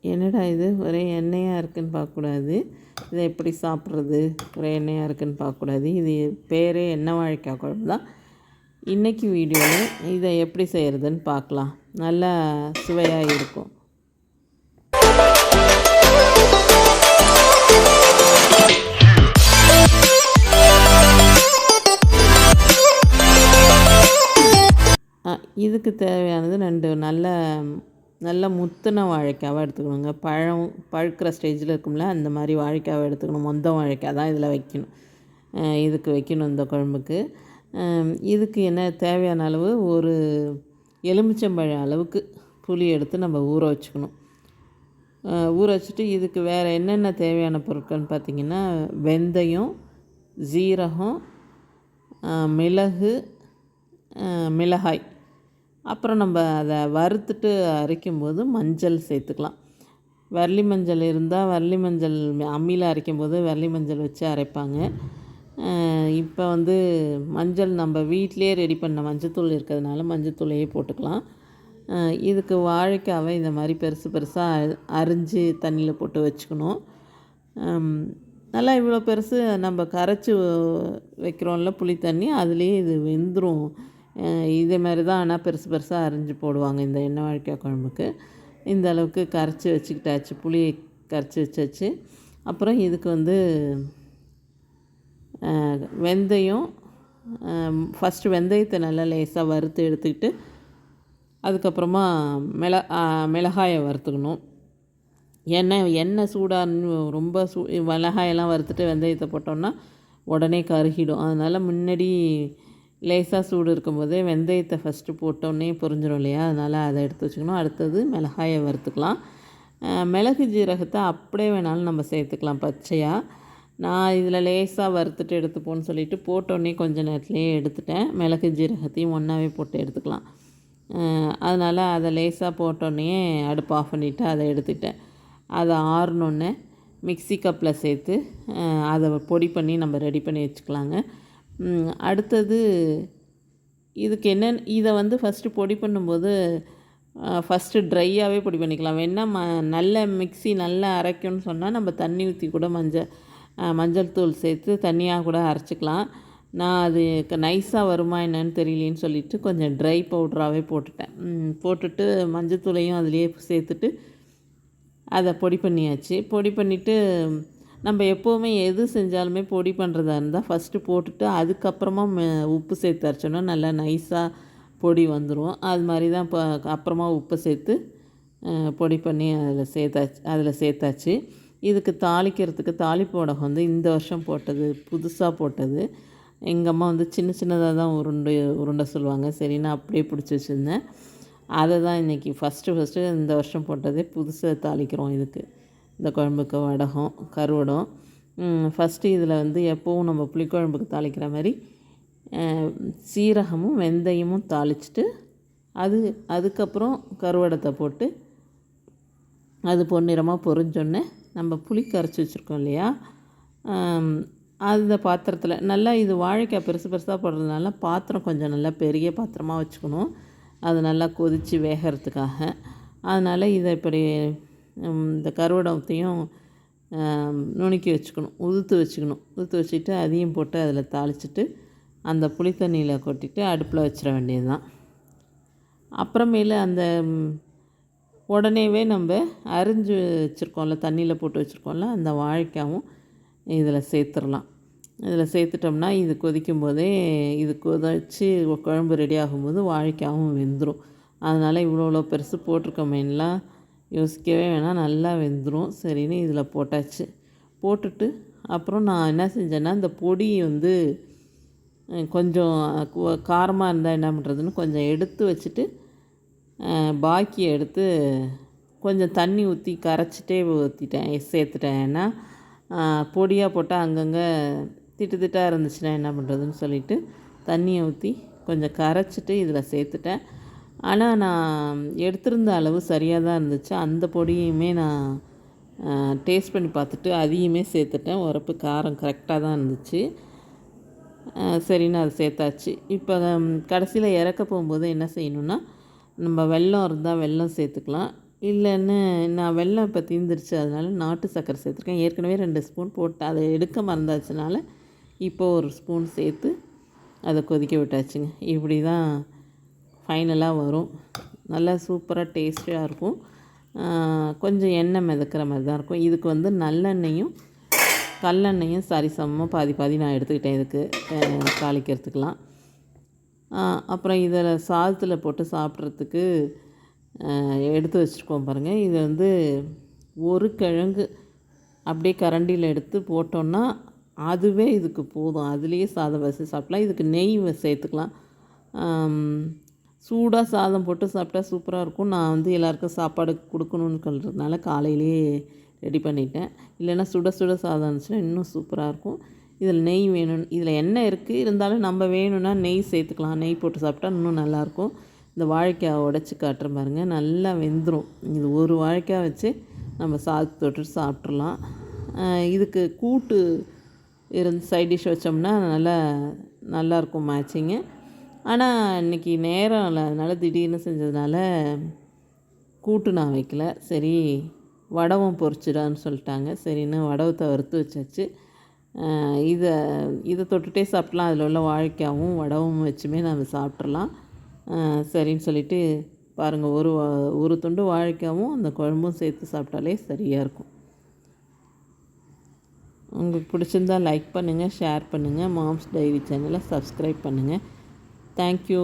என்னடா இது ஒரே எண்ணெயாக இருக்குதுன்னு பார்க்கக்கூடாது. இதை எப்படி சாப்பிட்றது, ஒரே எண்ணெயாக இருக்குதுன்னு பார்க்கக்கூடாது. இது பேரே எண்ணெய் வாழைக்காய் குழம்பு தான். இன்றைக்கி வீடியோவில் இதை எப்படி செய்கிறதுன்னு பார்க்கலாம். நல்லா சுவையாக இருக்கும். இதுக்கு தேவையானது 2 நல்ல முத்தின வாழைக்காவை எடுத்துக்கணுங்க. பழுக்கிற ஸ்டேஜில் இருக்கும்ல, அந்த மாதிரி வாழைக்காவை எடுத்துக்கணும். மொந்த வாழைக்காய் தான் இதில் வைக்கணும். இதுக்கு வைக்கணும் இந்த குழம்புக்கு. இதுக்கு என்ன தேவையான அளவு, ஒரு எலுமிச்சம்பழம் அளவுக்கு புளி எடுத்து நம்ம ஊற வச்சுக்கணும். ஊற வச்சுட்டு இதுக்கு வேறு என்னென்ன தேவையான பொருட்கள்னு பார்த்திங்கன்னா, வெந்தயம், ஜீரகம், மிளகு, மிளகாய், அப்புறம் நம்ம அதை வறுத்துட்டு அரைக்கும்போது மஞ்சள் சேர்த்துக்கலாம். வரலி மஞ்சள் இருந்தால் வரலி மஞ்சள் அம்மியில் அரைக்கும்போது வரலி மஞ்சள் வச்சு அரைப்பாங்க. இப்போ மஞ்சள் நம்ம வீட்டிலே ரெடி பண்ண மஞ்சத்தூள் இருக்கிறதுனால மஞ்சத்தூளையே போட்டுக்கலாம். இதுக்கு வாழைக்காவை இந்த மாதிரி பெருசு பெருசாக அரிஞ்சு தண்ணியில் போட்டு வச்சுக்கணும். நல்லா இவ்வளோ பெருசு நம்ம கரைச்சி வைக்கிறோம்ல புளி தண்ணி, அதுலேயே இது வெந்துடும். இதே மாதிரி தான், ஆனால் பெருசு பெருசாக அரிஞ்சு போடுவாங்க இந்த எண்ணெய் வாழைக்காய் குழம்புக்கு. இந்த அளவுக்கு கரைச்சி வச்சுக்கிட்டாச்சு, புளியை கரைச்சி வச்சாச்சு. அப்புறம் இதுக்கு வெந்தயம், ஃபஸ்ட்டு வெந்தயத்தை நல்லா லேசாக வறுத்து எடுத்துக்கிட்டு அதுக்கப்புறமா மிளகாயை வறுத்துக்கணும். எண்ணெய் சூடாக ரொம்ப மிளகாயெல்லாம் வறுத்துட்டு வெந்தயத்தை போட்டோம்னா உடனே கருகிடும். அதனால் முன்னாடி லேசாக சூடு இருக்கும்போதே வெந்தயத்தை ஃபஸ்ட்டு போட்டோன்னே பொரிஞ்சிடும் இல்லையா, அதனால் அதை எடுத்து வச்சுக்கணும். அடுத்தது மிளகாயை வறுத்துக்கலாம். மிளகு ஜீரகத்தை அப்படியே வேணாலும் நம்ம சேர்த்துக்கலாம் பச்சையாக. நான் இதில் லேசாக வறுத்துட்டு எடுத்துப்போன்னு சொல்லிவிட்டு போட்டோன்னே கொஞ்சம் நேரத்துலேயே எடுத்துட்டேன். மிளகு ஜீரகத்தையும் ஒன்றாவே போட்டு எடுத்துக்கலாம். அதனால் அதை லேசாக போட்டோன்னே அடுப்பு ஆஃப் பண்ணிவிட்டு அதை எடுத்துக்கிட்டேன். அதை ஆறினோன்னே மிக்ஸி கப்பில் சேர்த்து அதை பொடி பண்ணி நம்ம ரெடி பண்ணி வச்சுக்கலாங்க. அடுத்தது இதுக்கு இதை ஃபஸ்ட்டு பொடி பண்ணும்போது ஃபஸ்ட்டு ட்ரையாகவே பொடி பண்ணிக்கலாம். வேணால் நல்ல மிக்ஸி நல்லா அரைக்கணும்னு சொன்னால் நம்ம தண்ணி ஊற்றி கூட மஞ்சள் தூள் சேர்த்து தண்ணியாக கூட அரைச்சிக்கலாம். நான் அது நைஸாக வருமா என்னன்னு தெரியலேன்னு சொல்லிவிட்டு கொஞ்சம் ட்ரை பவுட்ராகவே போட்டுட்டேன். போட்டுட்டு மஞ்சத்தூளையும் அதிலே சேர்த்துட்டு அதை பொடி பண்ணியாச்சு. பொடி பண்ணிவிட்டு நம்ம எப்போவுமே எது செஞ்சாலுமே பொடி பண்ணுறதா இருந்தால் ஃபஸ்ட்டு போட்டுட்டு அதுக்கப்புறமா உப்பு சேர்த்து அரைச்சோன்னா நல்லா நைஸாக பொடி வந்துடும். அது மாதிரி தான் இப்போ அப்புறமா உப்பு சேர்த்து பொடி பண்ணி அதில் சேர்த்தாச்சு. இதுக்கு தாளிக்கிறதுக்கு தாளிப்பு வடகம் இந்த வருஷம் போட்டது, புதுசாக போட்டது. எங்கள் அம்மா சின்ன சின்னதாக தான் உருண்டை சொல்லுவாங்க. சரி, நான் அப்படியே பிடிச்சி வச்சுருந்தேன். அதை தான் இன்றைக்கி ஃபஸ்ட்டு இந்த வருஷம் போட்டதே புதுசாக தாளிக்கிறோம். இதுக்கு இந்த குழம்புக்கு வடகம், கருவடம். ஃபஸ்ட்டு இதில் எப்போவும் நம்ம புளிக்குழம்புக்கு தாளிக்கிற மாதிரி சீரகமும் வெந்தயமும் தாளிச்சிட்டு அதுக்கப்புறம் கருவடத்தை போட்டு அது பொன்னிறமாக பொரிஞ்சோடனே நம்ம புளி கரைச்சி வச்சுருக்கோம் இல்லையா, அந்த பாத்திரத்தில் நல்லா, இது வாழைக்காய் பெருசு பெருசாக போடுறதுனால பாத்திரம் கொஞ்சம் நல்லா பெரிய பாத்திரமாக வச்சுக்கணும். அது நல்லா கொதித்து வேகிறதுக்காக. அதனால் இதை இப்படி இந்த கருவடத்தையும் நுணுக்கி வச்சுக்கணும், உதுத்து வச்சுட்டு அதையும் போட்டு அதில் தாளிச்சிட்டு அந்த புளி தண்ணியில் கொட்டிட்டு அடுப்பில் வச்சிட வேண்டியது தான். அப்புறமேல அந்த உடனேவே நம்ம அரிஞ்சு வச்சுருக்கோம்ல, தண்ணியில் போட்டு வச்சுருக்கோம்ல, அந்த வாழைக்காவும் இதில் சேர்த்துடலாம். இதில் சேர்த்துட்டோம்னா இது கொதிக்கும் போதே, இது கொதிச்சு குழம்பு ரெடி ஆகும்போது வாழைக்காவும் வெந்துடும். அதனால் இவ்வளோ பெருசு போட்டிருக்கோமேலாம் யோசிக்கவே வேணாம், நல்லா வெந்துடும். சரின்னு இதில் போட்டாச்சு. போட்டுட்டு அப்புறம் நான் என்ன செஞ்சேன்னா, இந்த பொடி கொஞ்சம் காரமாக இருந்தால் என்ன பண்ணுறதுன்னு கொஞ்சம் எடுத்து வச்சுட்டு பாக்கியை எடுத்து கொஞ்சம் தண்ணி ஊற்றி கரைச்சிட்டே சேர்த்துட்டேன். ஏன்னா பொடியாக போட்டால் அங்கங்கே திட்டாக இருந்துச்சுன்னா என்ன பண்ணுறதுன்னு சொல்லிவிட்டு தண்ணியை ஊற்றி கொஞ்சம் கரைச்சிட்டு இதில் சேர்த்துட்டேன். ஆனால் நான் எடுத்திருந்த அளவு சரியாக தான் இருந்துச்சு. அந்த பொடியுமே நான் டேஸ்ட் பண்ணி பார்த்துட்டு அதையுமே சேர்த்துட்டேன். உரப்பு காரம் கரெக்டாக தான் இருந்துச்சு. சரின்னு அதை சேர்த்தாச்சு. இப்போ கடைசியில் இறக்க போகும்போது என்ன செய்யணுன்னா, நம்ம வெல்லம் இருந்தால் வெல்லம் சேர்த்துக்கலாம். இல்லைன்னு நான் வெல்லம் இப்போ தீர்ந்துருச்சு, அதனால நாட்டு சர்க்கரை சேர்த்துருக்கேன். ஏற்கனவே 2 ஸ்பூன் போட்டு அதை எடுக்க மறந்தாச்சுனால இப்போ 1 ஸ்பூன் சேர்த்து அதை கொதிக்க விட்டாச்சுங்க. இப்படி தான் ஃபைனலாக வரும். நல்லா சூப்பராக டேஸ்டியாக இருக்கும். கொஞ்சம் எண்ணெய் மிதக்கிற மாதிரி தான் இருக்கும். இதுக்கு வந்து நல்லெண்ணெயும் கல்லெண்ணெயும் சரிசமமாக பாதி பாதி நான் எடுத்துக்கிட்டேன் இதுக்கு தாளிக்கிறதுக்கெலாம். அப்புறம் இதில் சாதத்தில் போட்டு சாப்பிட்றதுக்கு எடுத்து வச்சுருக்கோம் பாருங்கள். இது வந்து ஒரு கிழங்கு அப்படியே கரண்டியில் எடுத்து போட்டோன்னா அதுவே இதுக்கு போதும். அதுலேயே சாதம் வச்சு சாப்பிட்லாம். இதுக்கு நெய் சேர்த்துக்கலாம். சூடாக சாதம் போட்டு சாப்பிட்டா சூப்பராக இருக்கும். நான் வந்து எல்லாேருக்கும் சாப்பாடு கொடுக்கணுன்னு சொல்கிறதுனால காலையிலேயே ரெடி பண்ணிட்டேன். இல்லைன்னா சுட சுட சாதம் இருந்துச்சுன்னா இன்னும் சூப்பராக இருக்கும். இதில் நெய் வேணும், இதில் எண்ணெய் இருக்குது, இருந்தாலும் நம்ம வேணும்னா நெய் சேர்த்துக்கலாம். நெய் போட்டு சாப்பிட்டா இன்னும் நல்லாயிருக்கும். இந்த வாழைக்காய் உடச்சி காட்டுற பாருங்க, நல்லா வெந்துடும். இது ஒரு வாழைக்காய் வச்சு நம்ம சாதத்தை தொட்டுட்டு சாப்பிட்றலாம். இதுக்கு கூட்டு சைட் டிஷ் வச்சோம்னா நல்லாயிருக்கும் மேட்சிங்கு. ஆனால் இன்றைக்கி நேரம் இல்லை, அதனால் திடீர்னு செஞ்சதுனால கூட்டு நான் வைக்கல. சரி வடவும் பொரிச்சிடான்னு சொல்லிட்டாங்க. சரின்னு வடவத்தை வறுத்து வச்சாச்சு. இதை தொட்டுகிட்டே சாப்பிட்லாம். அதில் உள்ள வாழைக்காவும் வடவும் வச்சுமே நம்ம சாப்பிட்றலாம். சரின்னு சொல்லிவிட்டு பாருங்கள், ஒரு துண்டு வாழைக்காவும் அந்த குழம்பும் சேர்த்து சாப்பிட்டாலே சரியாக இருக்கும். உங்களுக்கு பிடிச்சிருந்தால் லைக் பண்ணுங்கள், ஷேர் பண்ணுங்கள். மாம்ஸ் டைரி சேனலை சப்ஸ்கிரைப் பண்ணுங்கள். தேங்க்யூ.